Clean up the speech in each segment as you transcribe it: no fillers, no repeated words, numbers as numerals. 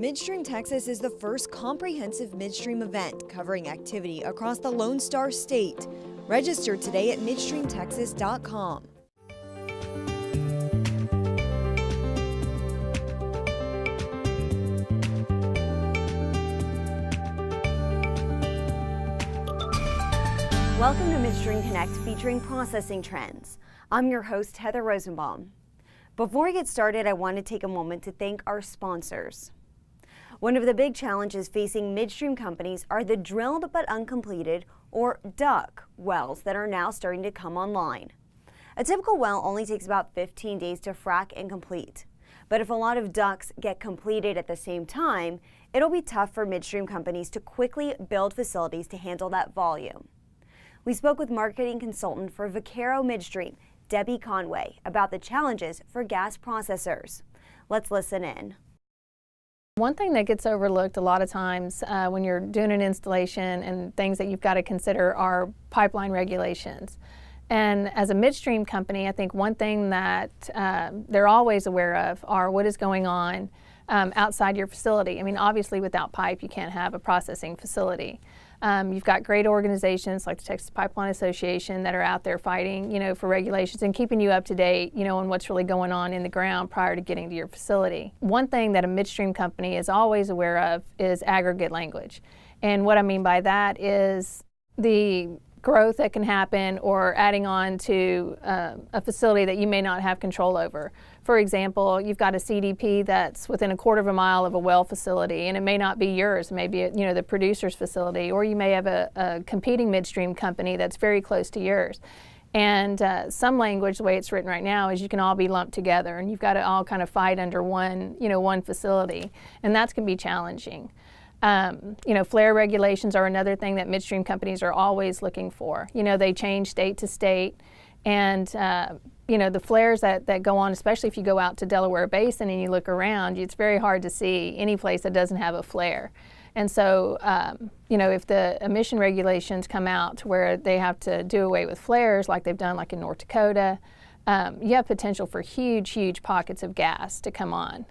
Midstream Texas is the first comprehensive midstream event covering activity across the Lone Star State. Register today at midstreamtexas.com. Welcome to Midstream Connect featuring processing trends. I'm your host, Heather Rosenbaum. Before we get started, I want to take a moment to thank our sponsors. One of the big challenges facing midstream companies are the drilled but uncompleted, or DUC, wells that are now starting to come online. A typical well only takes about 15 days to frack and complete. But if a lot of DUCs get completed at the same time, it'll be tough for midstream companies to quickly build facilities to handle that volume. We spoke with marketing consultant for Vaquero Midstream, Debbie Conway, about the challenges for gas processors. Let's listen in. One thing that gets overlooked a lot of times when you're doing an installation and things that you've got to consider are pipeline regulations. And as a midstream company, I think one thing that they're always aware of are what is going on outside your facility. I mean, obviously without pipe, you can't have a processing facility. You've got great organizations like the Texas Pipeline Association that are out there fighting, for regulations and keeping you up to date, on what's really going on in the ground prior to getting to your facility. One thing that a midstream company is always aware of is aggregate language. And what I mean by that is the growth that can happen or adding on to a facility that you may not have control over. For example, you've got a CDP that's within a quarter of a mile of a well facility, and it may not be yours, maybe the producer's facility, or you may have a competing midstream company that's very close to yours. And some language, the way it's written right now, is you can all be lumped together, and you've got to all kind of fight under one facility, and that's going to be challenging. Flare regulations are another thing that midstream companies are always looking for. They change state to state, and the flares that go on, especially if you go out to Delaware Basin and you look around, it's very hard to see any place that doesn't have a flare. And so, if the emission regulations come out to where they have to do away with flares like they've done like in North Dakota, you have potential for huge pockets of gas to come on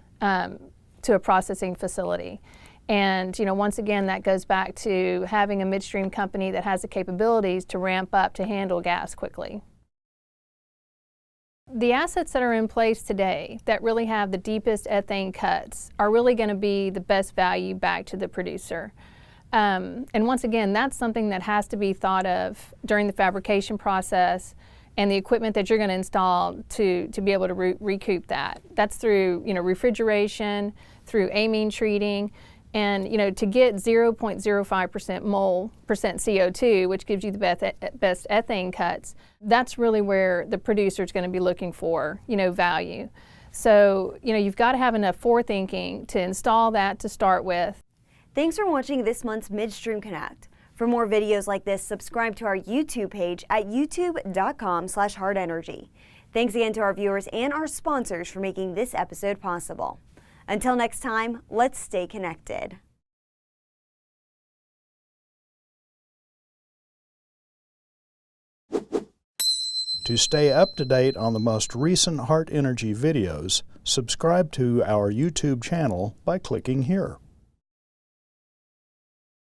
to a processing facility. And once again, that goes back to having a midstream company that has the capabilities to ramp up to handle gas quickly. The assets that are in place today that really have the deepest ethane cuts are really going to be the best value back to the producer. And once again, that's something that has to be thought of during the fabrication process and the equipment that you're going to install to be able to recoup that. That's through refrigeration, through amine treating. And to get 0.05% mole percent CO2, which gives you the best ethane cuts, that's really where the producer is going to be looking for value. So you've got to have enough forethinking to install that to start with. Thanks for watching this month's Midstream Connect. For more videos like this, subscribe to our YouTube page at youtube.com/HARTENERGY. Thanks again to our viewers and our sponsors for making this episode possible. Until next time, let's stay connected. To stay up to date on the most recent HART Energy videos, subscribe to our YouTube channel by clicking here.